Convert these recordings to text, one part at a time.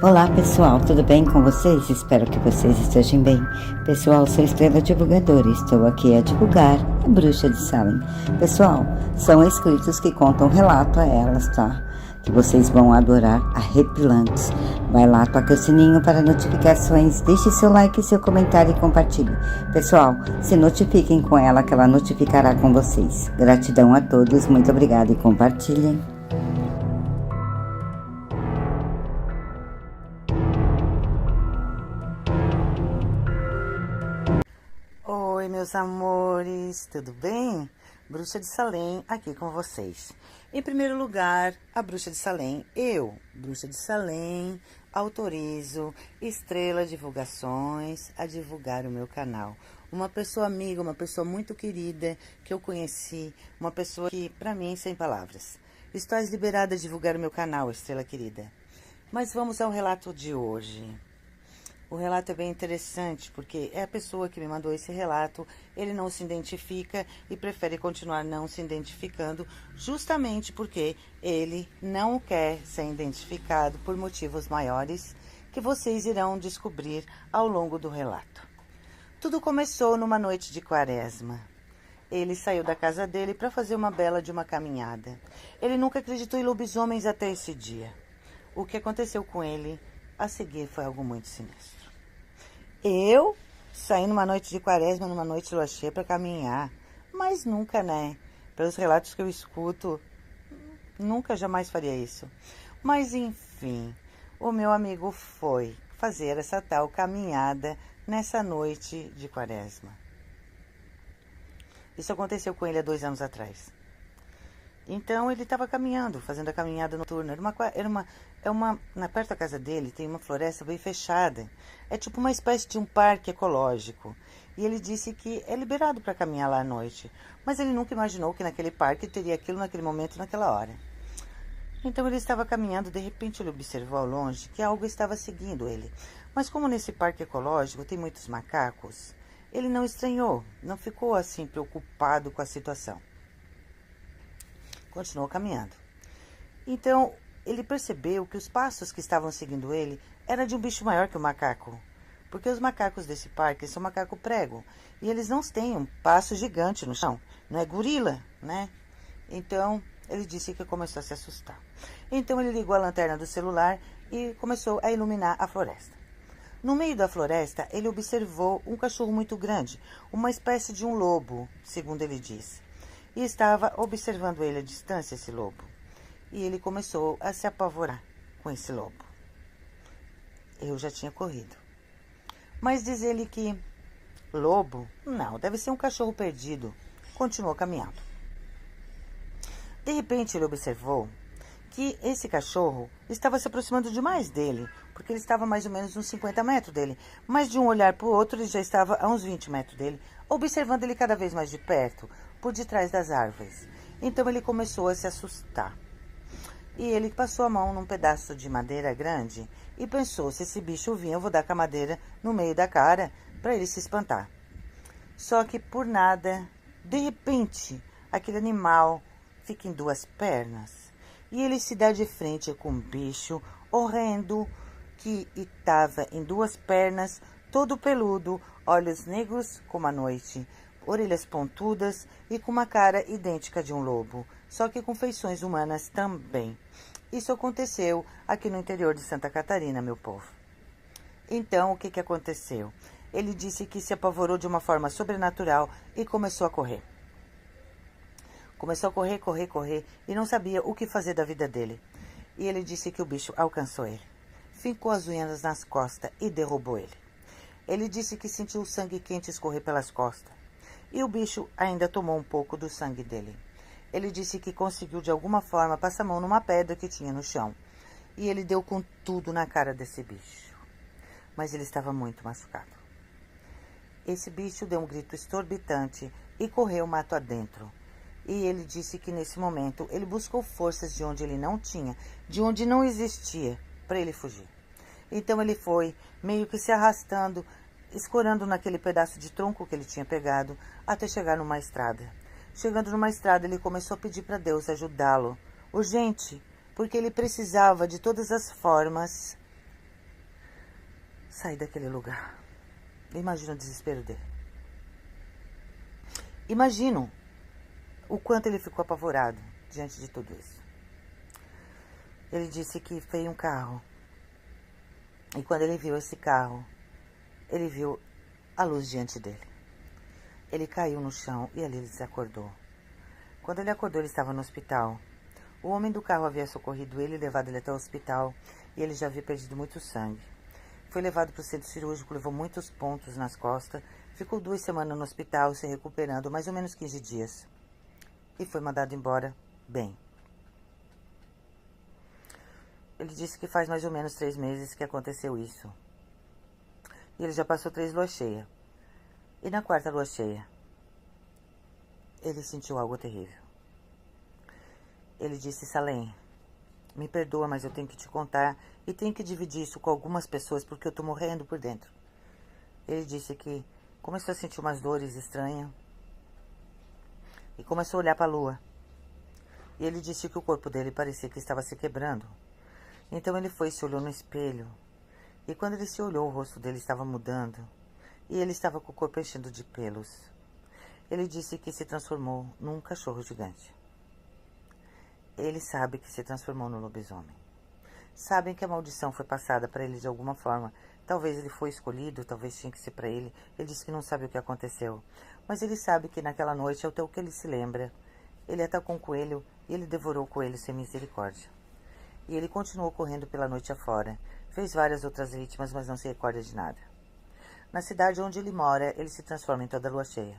Olá pessoal, tudo bem com vocês? Espero que vocês estejam bem. Pessoal, sou Estrela Divulgadora e estou aqui a divulgar a Bruxa de Salem. Pessoal, são escritos que contam relato a elas, tá? Que vocês vão adorar, arrepilantes. Vai lá, toca o sininho para notificações, deixe seu like, seu comentário e compartilhe. Pessoal, se notifiquem com ela que ela notificará com vocês. Gratidão a todos, muito obrigada e compartilhem. Oi, meus amores, tudo bem? Bruxa de Salem aqui com vocês. Em primeiro lugar, a Bruxa de Salem, eu, Bruxa de Salem, autorizo Estrela Divulgações a divulgar o meu canal. Uma pessoa amiga, uma pessoa muito querida que eu conheci, uma pessoa que, para mim, sem palavras. Estás liberada a divulgar o meu canal, Estrela querida. Mas vamos ao relato de hoje. O relato é bem interessante, porque é a pessoa que me mandou esse relato, ele não se identifica e prefere continuar não se identificando, justamente porque ele não quer ser identificado por motivos maiores que vocês irão descobrir ao longo do relato. Tudo começou numa noite de quaresma. Ele saiu da casa dele para fazer uma bela de uma caminhada. Ele nunca acreditou em lobisomens até esse dia. O que aconteceu com ele a seguir foi algo muito sinistro. Eu saí numa noite de quaresma, numa noite de lua cheia para caminhar, mas nunca, né? Pelos relatos que eu escuto, nunca jamais faria isso. Mas enfim, o meu amigo foi fazer essa tal caminhada nessa noite de quaresma. Isso aconteceu com ele há 2 anos atrás. Então ele estava caminhando, fazendo a caminhada noturna. Perto da casa dele tem uma floresta bem fechada. É tipo uma espécie de um parque ecológico. E ele disse que é liberado para caminhar lá à noite. Mas ele nunca imaginou que naquele parque teria aquilo naquele momento, naquela hora. Então ele estava caminhando, de repente ele observou ao longe que algo estava seguindo ele. Mas como nesse parque ecológico tem muitos macacos, ele não estranhou, não ficou assim preocupado com a situação. Continuou caminhando. Então, ele percebeu que os passos que estavam seguindo ele eram de um bicho maior que o macaco. Porque os macacos desse parque são macaco prego. E eles não têm um passo gigante no chão. Não é gorila, né? Então, ele disse que começou a se assustar. Então, ele ligou a lanterna do celular e começou a iluminar a floresta. No meio da floresta, ele observou um cachorro muito grande, uma espécie de um lobo, segundo ele disse. E estava observando ele à distância, esse lobo. E ele começou a se apavorar com esse lobo. Eu já tinha corrido. Mas diz ele que lobo? Não, deve ser um cachorro perdido. Continuou caminhando. De repente ele observou que esse cachorro estava se aproximando demais dele, porque ele estava mais ou menos uns 50 metros dele. Mas de um olhar para o outro, ele já estava a uns 20 metros dele, observando ele cada vez mais de perto, por detrás das árvores. Então ele começou a se assustar. E ele passou a mão num pedaço de madeira grande e pensou, se esse bicho vir, eu vou dar com a madeira no meio da cara para ele se espantar. Só que por nada, de repente, aquele animal fica em 2 pernas e ele se dá de frente com um bicho horrendo que estava em 2 pernas, todo peludo, olhos negros como a noite, orelhas pontudas e com uma cara idêntica de um lobo, só que com feições humanas também. Isso aconteceu aqui no interior de Santa Catarina, meu povo. Então, o que aconteceu? Ele disse que se apavorou de uma forma sobrenatural e começou a correr. Começou a correr e não sabia o que fazer da vida dele. E ele disse que o bicho alcançou ele. Fincou as unhas nas costas e derrubou ele. Ele disse que sentiu o sangue quente escorrer pelas costas. E o bicho ainda tomou um pouco do sangue dele. Ele disse que conseguiu de alguma forma passar a mão numa pedra que tinha no chão. E ele deu com tudo na cara desse bicho. Mas ele estava muito machucado. Esse bicho deu um grito exorbitante e correu mato adentro. E ele disse que nesse momento ele buscou forças de onde ele não tinha, de onde não existia, para ele fugir. Então ele foi meio que se arrastando, escorando naquele pedaço de tronco que ele tinha pegado, até chegar numa estrada. Chegando numa estrada, ele começou a pedir para Deus ajudá-lo, urgente, porque ele precisava de todas as formas sair daquele lugar. Imagina o desespero dele. Imagino o quanto ele ficou apavorado diante de tudo isso. Ele disse que veio um carro. E quando ele viu esse carro, ele viu a luz diante dele. Ele caiu no chão e ali ele se acordou. Quando ele acordou, ele estava no hospital. O homem do carro havia socorrido ele e levado ele até o hospital. E ele já havia perdido muito sangue. Foi levado para o centro cirúrgico, levou muitos pontos nas costas. Ficou 2 semanas no hospital, se recuperando, mais ou menos 15 dias. E foi mandado embora bem. Ele disse que faz mais ou menos 3 meses que aconteceu isso. E ele já passou 3 luas cheias. E na 4ª lua cheia, ele sentiu algo terrível. Ele disse: Salem, me perdoa, mas eu tenho que te contar e tenho que dividir isso com algumas pessoas porque eu tô morrendo por dentro. Ele disse que começou a sentir umas dores estranhas e começou a olhar para a lua. E ele disse que o corpo dele parecia que estava se quebrando. Então ele foi e se olhou no espelho. E quando ele se olhou, o rosto dele estava mudando. E ele estava com o corpo enchendo de pelos. Ele disse que se transformou num cachorro gigante. Ele sabe que se transformou no lobisomem. Sabem que a maldição foi passada para ele de alguma forma. Talvez ele foi escolhido, talvez tinha que ser para ele. Ele disse que não sabe o que aconteceu. Mas ele sabe que naquela noite, até o que ele se lembra, ele atacou um coelho e ele devorou o coelho sem misericórdia. E ele continuou correndo pela noite afora. Fez várias outras vítimas, mas não se recorda de nada. Na cidade onde ele mora, ele se transforma em toda lua cheia.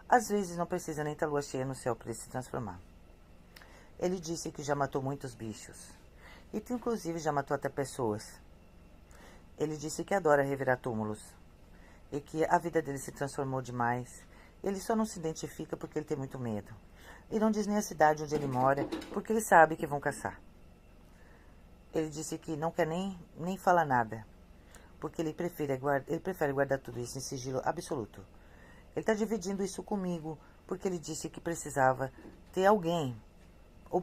Às vezes não precisa nem ter lua cheia no céu para ele se transformar. Ele disse que já matou muitos bichos. E que inclusive já matou até pessoas. Ele disse que adora revirar túmulos. E que a vida dele se transformou demais. Ele só não se identifica porque ele tem muito medo. E não diz nem a cidade onde ele mora, porque ele sabe que vão caçar. Ele disse que não quer nem falar nada, porque ele prefere guardar tudo isso em sigilo absoluto. Ele está dividindo isso comigo, porque ele disse que precisava ter alguém, ou